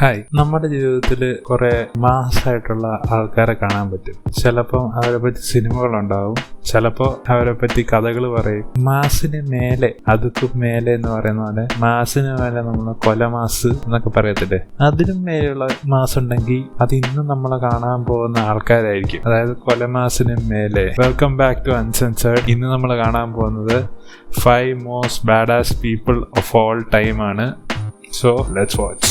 Hi, നമ്മുടെ ജീവിതത്തിൽ കുറെ മാസായിട്ടുള്ള ആൾക്കാരെ കാണാൻ പറ്റും. ചിലപ്പോൾ അവരെ പറ്റി സിനിമകളുണ്ടാവും, ചിലപ്പോൾ അവരെ പറ്റി കഥകൾ പറയും. മാസിന് മേലെ, അതുക്കും മേലെ എന്ന് പറയുന്ന പോലെ മാസിന് മേലെ നമ്മൾ കൊലമാസ് എന്നൊക്കെ പറയത്തില്ലേ, അതിനും മേലെയുള്ള മാസ് ഉണ്ടെങ്കിൽ അത് ഇന്ന് നമ്മളെ കാണാൻ പോകുന്ന ആൾക്കാരായിരിക്കും. അതായത് കൊലമാസിന് മേലെ. Welcome back to uncensored. ഇന്ന് നമ്മൾ കാണാൻ പോകുന്നത് 5 most badass people of all time ആണ്. So let's watch.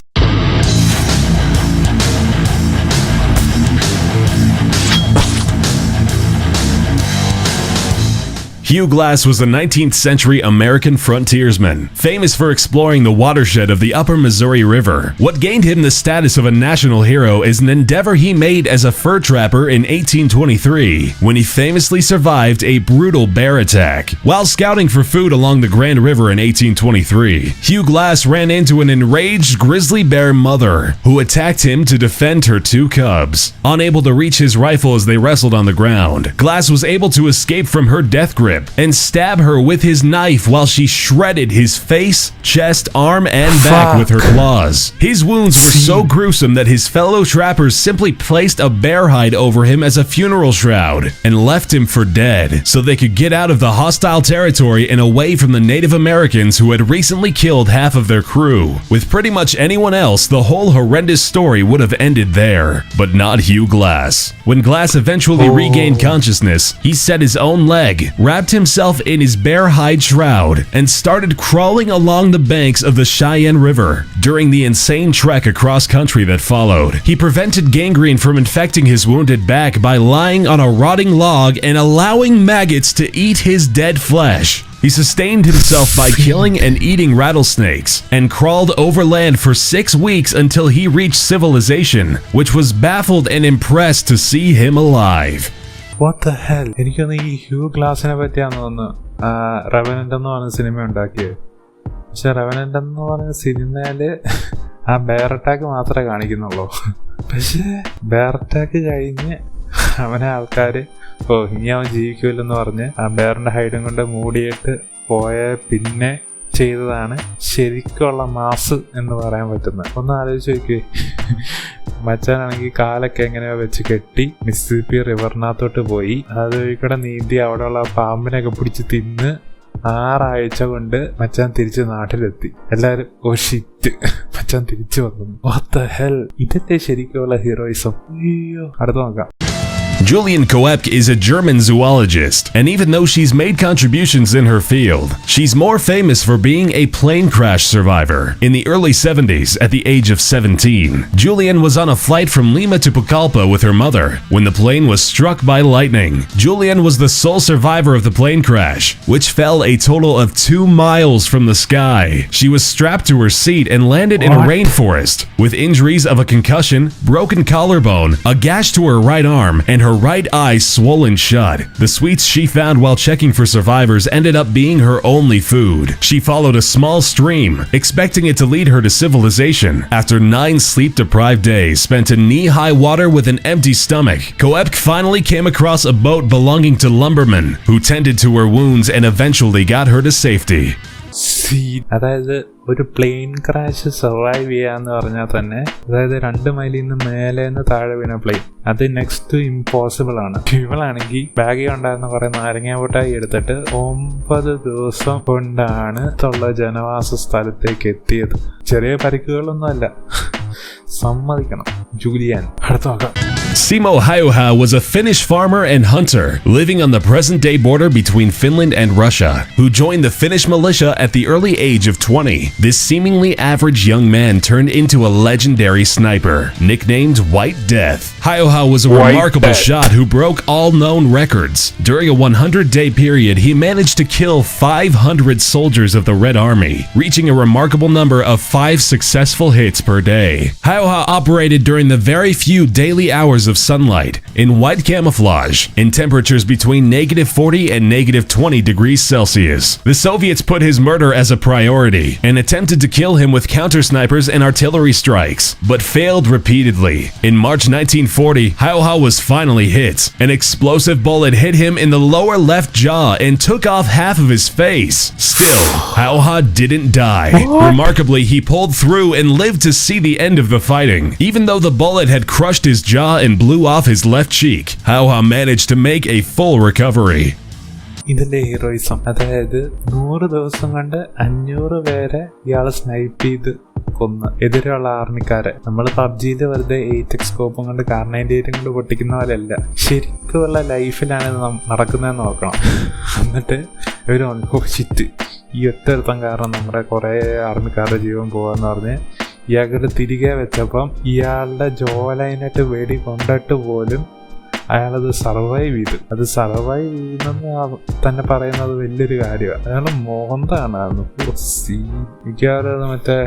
Hugh Glass was a 19th century American frontiersman, famous for exploring the watershed of the upper Missouri River. What gained him the status of a national hero is an endeavor he made as a fur trapper in 1823, when he famously survived a brutal bear attack. While scouting for food along the Grand River in 1823, Hugh Glass ran into an enraged grizzly bear mother, who attacked him to defend her 2 cubs. Unable to reach his rifle as they wrestled on the ground, Glass was able to escape from her death grip and stab her with his knife while she shredded his face, chest, arm, and back with her claws. His wounds were so gruesome that his fellow trappers simply placed a bear hide over him as a funeral shroud and left him for dead so they could get out of the hostile territory and away from the Native Americans who had recently killed half of their crew. With pretty much anyone else, the whole horrendous story would have ended there, but not Hugh Glass. When Glass eventually regained consciousness, he set his own leg, wrapped himself in his bear hide shroud, and started crawling along the banks of the Cheyenne River. During the insane trek across country that followed, he prevented gangrene from infecting his wounded back by lying on a rotting log and allowing maggots to eat his dead flesh. He sustained himself by killing and eating rattlesnakes, and crawled overland for 6 weeks until he reached civilization, which was baffled and impressed to see him alive. What the hell? എനിക്കൊന്ന് ഈ Hugh ഗ്ലാസിനെ പറ്റിയാന്ന് തോന്നുന്നു റെവനന്റ് എന്ന് പറഞ്ഞ cinema ഉണ്ടാക്കിയത്. പക്ഷെ റെവനന്റ് എന്ന് പറഞ്ഞ സിനിമയില് ആ ബെയർ അറ്റാക്ക് മാത്രമേ കാണിക്കുന്നുള്ളൂ. പക്ഷെ ബെയർ അറ്റാക്ക് കഴിഞ്ഞ് അവനെ ആൾക്കാര് ഇനി അവൻ ജീവിക്കൂലെന്ന് പറഞ്ഞ് ആ ബെയറിന്റെ ഹൈഡും കൊണ്ട് മൂടിയിട്ട് പോയ പിന്നെ ചെയ്തതാണ് ശരിക്കുള്ള മാസ് എന്ന് പറയാൻ പറ്റുന്നത്. ഒന്ന് ആലോചിച്ച് നോക്കിയേ. മച്ചാനാണെങ്കിൽ കാലൊക്കെ എങ്ങനെയോ വെച്ച് കെട്ടി മിസിസിപ്പി റിവറിനകത്തോട്ട് പോയി. അത് വഴിക്കൂടെ നീന്തി അവിടെയുള്ള പാമ്പിനെയൊക്കെ പിടിച്ച് തിന്ന് 6 ആഴ്ച കൊണ്ട് മച്ചാൻ തിരിച്ച് നാട്ടിലെത്തി. എല്ലാരും ഷിറ്റ്, മച്ചാൻ തിരിച്ചു വന്നു. വാട്ട് ദ ഹെൽ, ഇതല്ലേ ശരിക്കുള്ള ഹീറോയിസം? അയ്യോ, അടുത്ത് നോക്കാം. Julian Koepke is a German zoologist, and even though she's made contributions in her field, she's more famous for being a plane crash survivor. In the early 70s, at the age of 17, Julian was on a flight from Lima to Pucallpa with her mother when the plane was struck by lightning. Julian was the sole survivor of the plane crash, which fell a total of 2 miles from the sky. She was strapped to her seat and landed in a rainforest, with injuries of a concussion, broken collarbone, a gash to her right arm, and her right eye swollen shut. The sweets she found while checking for survivors ended up being her only food. She followed a small stream, expecting it to lead her to civilization. After 9 sleep-deprived days spent in knee-high water with an empty stomach, Koepke finally came across a boat belonging to lumbermen, who tended to her wounds and eventually got her to safety. അതായത് ഒരു plain crash survive ചെയ്യാന്ന് പറഞ്ഞാൽ തന്നെ, അതായത് 2 മൈലിൽ നിന്ന് മേലേന്ന് താഴെ വീണ plain, അത് നെക്സ്റ്റ് ഇമ്പോസിബിൾ ആണ്. ഇവളാണെങ്കിൽ ബാഗിൽ ഉണ്ടായിരുന്ന കുറെ നാരങ്ങ പൊട്ടായി എടുത്തിട്ട് 9 ദിവസം കൊണ്ടാണ് ഉള്ള ജനവാസ സ്ഥലത്തേക്ക് എത്തിയത്. ചെറിയ പരിക്കുകളൊന്നും അല്ല, സമ്മതിക്കണം ജൂലിയൻ. അടുത്ത് നോക്കാം. Simo Hayoha was a Finnish farmer and hunter living on the present-day border between Finland and Russia, who joined the Finnish militia at the early age of 20. This seemingly average young man turned into a legendary sniper, nicknamed White Death. Hayoha was a remarkable shot who broke all known records. During a 100-day period, he managed to kill 500 soldiers of the Red Army, reaching a remarkable number of 5 successful hits per day. Hayoha operated during the very few daily hours of sunlight, in white camouflage, in temperatures between -40 and -20 degrees Celsius. The Soviets put his murder as a priority and attempted to kill him with counter-snipers and artillery strikes, but failed repeatedly. In March 1940, Haohao was finally hit. An explosive bullet hit him in the lower left jaw and took off half of his face. Still, Haohao didn't die. Remarkably, he pulled through and lived to see the end of the fighting. Even though the bullet had crushed his jaw and blew off his left cheek, Haohao managed to make a full recovery. ഇതിലെ heroism, അതായത് 100 ദിവസം കൊണ്ട് 500 പേരെ ഇയാള് snipe ചെയ്ത് കൊന്ന് എതിരെയുള്ള ആർമിക്കാരെ. നമ്മൾ പബ്ജിയിൽ വെറുതെ 8x സ്കോപ്പും കൊണ്ട് കാർണൈൻറ്റേറ്റും കൊണ്ട് പൊട്ടിക്കുന്ന പോലെയല്ല, ശരിക്കുള്ള ലൈഫിലാണ് ഇത് നടക്കുന്നതെന്ന് നോക്കണം. എന്നിട്ട് ഇവർ അനുഭവിച്ചിട്ട് ഈ ഒറ്റൊരുത്തം കാരണം നമ്മുടെ കുറേ ആർമിക്കാരുടെ ജീവൻ പോകാന്ന് പറഞ്ഞ് ഇയാളുടെ തിരികെ വെച്ചപ്പം ഇയാളുടെ ജോലൈനായിട്ട് വെടി കൊണ്ടിട്ട് പോലും അയാളത് സർവൈവ് ചെയ്തു. അത് സർവൈവ് ചെയ്യുന്നെന്ന് തന്നെ പറയുന്നത് വലിയൊരു കാര്യമാണ്. അയാൾ മോന്താണ് മിക്കവാറും മറ്റേ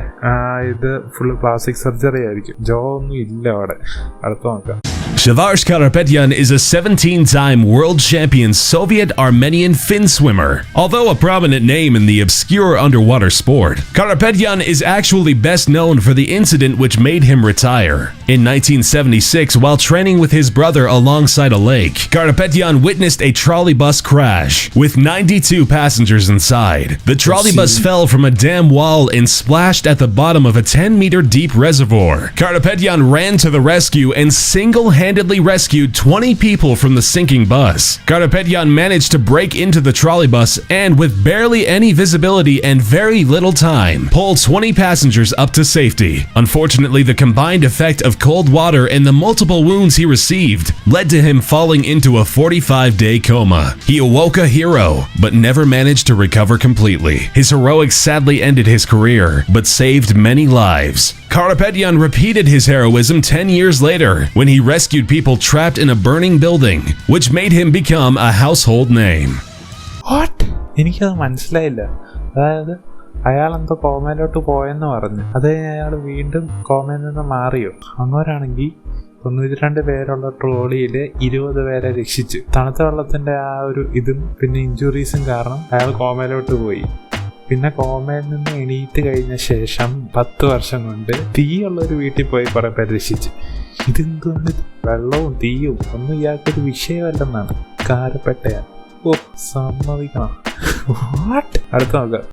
ഇത് ഫുള്ള് പ്ലാസ്റ്റിക് സർജറി ആയിരിക്കും. ജോ ഒന്നും ഇല്ല അവിടെ. അടുത്ത് നോക്കാം. Shavash Karapetyan is a 17-time world champion Soviet-Armenian fin swimmer. Although a prominent name in the obscure underwater sport, Karapetyan is actually best known for the incident which made him retire. In 1976, while training with his brother alongside a lake, Karapetyan witnessed a trolley bus crash with 92 passengers inside. The trolley bus fell from a dam wall and splashed at the bottom of a 10-meter deep reservoir. Karapetyan ran to the rescue and single-handedly rescued 20 people from the sinking bus. Karapetyan managed to break into the trolley bus and, with barely any visibility and very little time, pulled 20 passengers up to safety. Unfortunately, the combined effect of cold water and the multiple wounds he received led to him falling into a 45-day coma. He awoke a hero, but never managed to recover completely. His heroics sadly ended his career, but saved many lives. Karapetyan repeated his heroism 10 years later when he rescued people trapped in a burning building, which made him become a household name. What? എനിക്കത് മനസ്സിലായില്ല. അതായത് അയാളെന്തോ കോമയിലോട്ട് പോയെന്ന് പറഞ്ഞു. അത് അയാൾ വീണ്ടും കോമയിൽ നിന്ന് മാറിയോ? അങ്ങോരാണെങ്കിൽ 92 പേരുള്ള ട്രോളിയിൽ 20 പേരെ രക്ഷിച്ചു. തണുത്ത വെള്ളത്തിന്റെ ആ ഒരു ഇതും പിന്നെ ഇഞ്ചുറീസും കാരണം അയാൾ കോമയിലോട്ട് പോയി. പിന്നെ കോമയിൽ നിന്ന് എണീറ്റ് കഴിഞ്ഞ ശേഷം 10 വർഷം കൊണ്ട് തീയുള്ളൊരു വീട്ടിൽ പോയി കുറെ പേര് രക്ഷിച്ചു. ഇതെന്തുകൊണ്ട് വെള്ളവും തീയും ഒന്നും ഇയാൾക്കൊരു വിഷയമല്ലെന്നാണ് കാരപ്പെട്ടയാൾ. ഓ, സമ്മതിക്കണം. അടുത്ത നോക്കാം.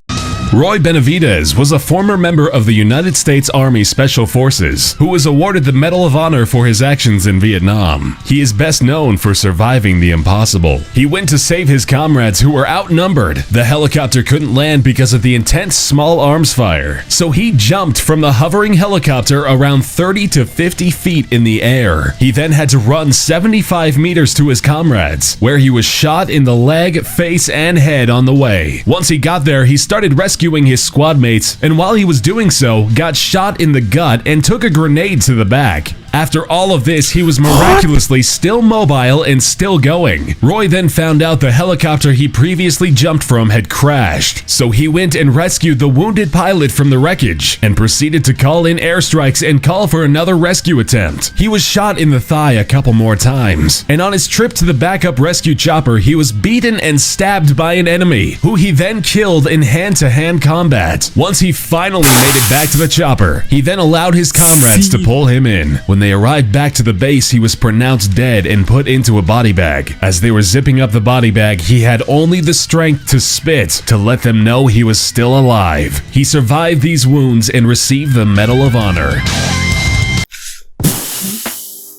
Roy Benavidez was a former member of the United States Army Special Forces who was awarded the Medal of Honor for his actions in Vietnam. He is best known for surviving the impossible. He went to save his comrades who were outnumbered. The helicopter couldn't land because of the intense small arms fire, so he jumped from the hovering helicopter around 30 to 50 feet in the air. He then had to run 75 meters to his comrades, where he was shot in the leg, face, and head on the way. Once he got there, he started rescuing his squad mates, and while he was doing so, got shot in the gut and took a grenade to the back. After all of this, he was miraculously still mobile and still going. Roy then found out the helicopter he previously jumped from had crashed, so he went and rescued the wounded pilot from the wreckage and proceeded to call in airstrikes and call for another rescue attempt. He was shot in the thigh a couple more times, and on his trip to the backup rescue chopper, he was beaten and stabbed by an enemy, who he then killed in hand-to-hand combat. Once he finally made it back to the chopper, he then allowed his comrades to pull him in. When they arrived back to the base, he was pronounced dead and put into a body bag. As they were zipping up the body bag, he had only the strength to spit to let them know he was still alive. He survived these wounds and received the Medal of Honor.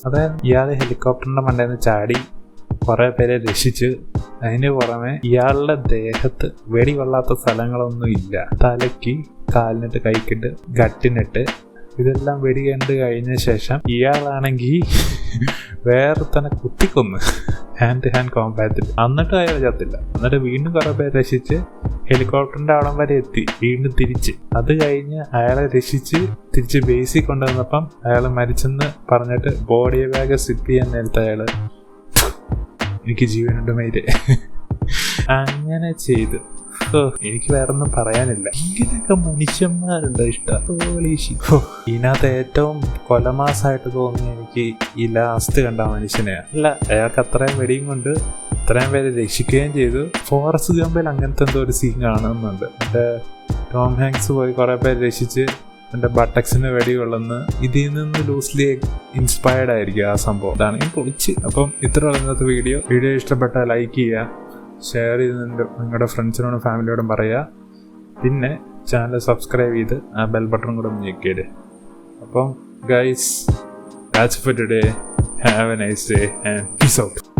അതായത് ഇയാള് ഹെലികോപ്റ്ററിന്റെ മണ്ടയിൽ നിന്ന് ചാടി കുറെ പേരെ രക്ഷിച്ച്. അതിന് പുറമെ ഇയാളുടെ ദേഹത്ത് വെടികൊള്ളാത്ത സ്ഥലങ്ങളൊന്നും ഇല്ല. തലയ്ക്ക്, കാലിനിട്ട്, കൈക്കിട്ട്, ഗട്ടിനിട്ട് ഇതെല്ലാം വെടി കണ്ട് കഴിഞ്ഞ ശേഷം ഇയാളാണെങ്കിൽ വേറെ തന്നെ കുത്തിക്കൊന്ന് ഹാൻഡ് ടു ഹാൻഡ് കോമ്പാറ്റിൽ. എന്നിട്ടും അയാൾ ചത്തില്ല. എന്നിട്ട് വീണ്ടും കുറെ പേര് രക്ഷിച്ച് ഹെലികോപ്റ്ററിന്റെ അവിടം വരെ എത്തി. വീണ്ടും തിരിച്ച് അത് കഴിഞ്ഞ് അയാളെ രക്ഷിച്ച് തിരിച്ച് ബേസിൽ കൊണ്ടുവന്നപ്പം അയാൾ മരിച്ചെന്ന് പറഞ്ഞിട്ട് ബോഡി ബാഗ് സിപ്പ് ചെയ്യാൻ നേരത്തെ അയാള് എനിക്ക് ജീവനുണ്ട് മൈര് അങ്ങനെ ചെയ്ത് എനിക്ക് വേറൊന്നും പറയാനില്ല. ഇങ്ങനെയൊക്കെ മനുഷ്യന്മാരുണ്ടോ ഇഷ്ടം. ഇതിനകത്ത് ഏറ്റവും കൊലമാസായിട്ട് തോന്നി എനിക്ക് ഈ ലാസ്റ്റ് കണ്ട മനുഷ്യനെയാണ്. അല്ല, അയാൾക്ക് അത്രയും വെടിയും കൊണ്ട് ഇത്രയും പേര് രക്ഷിക്കുകയും ചെയ്തു. ഫോറസ്റ്റ് ഗംപിൽ അങ്ങനത്തെ എന്തോ ഒരു സീൻ കാണുന്നുണ്ട്. എൻ്റെ ടോം ഹാങ്ക്സ് പോയി കുറെ പേര് രക്ഷിച്ച് എൻ്റെ ബട്ടക്സിന് വെടി കൊള്ളുന്ന ഇതിൽ നിന്ന് ലൂസ്ലി ഇൻസ്പയർഡ് ആയിരിക്കും ആ സംഭവം. അതാണ് പൊളിച്ച്. അപ്പം ഇത്ര ഇന്നത്തെ വീഡിയോ ഇഷ്ടപ്പെട്ടാൽ ലൈക്ക് ചെയ്യുക, ഷെയർ ചെയ്ത് നിങ്ങളുടെ ഫ്രണ്ട്സിനോടും ഫാമിലിയോടും പറയുക. പിന്നെ ചാനൽ സബ്സ്ക്രൈബ് ചെയ്ത് ആ ബെൽ ബട്ടൺ കൂടെ ഒന്ന് ഞെക്കിയിട്. അപ്പം guys, that's for today. Have a nice day and peace out.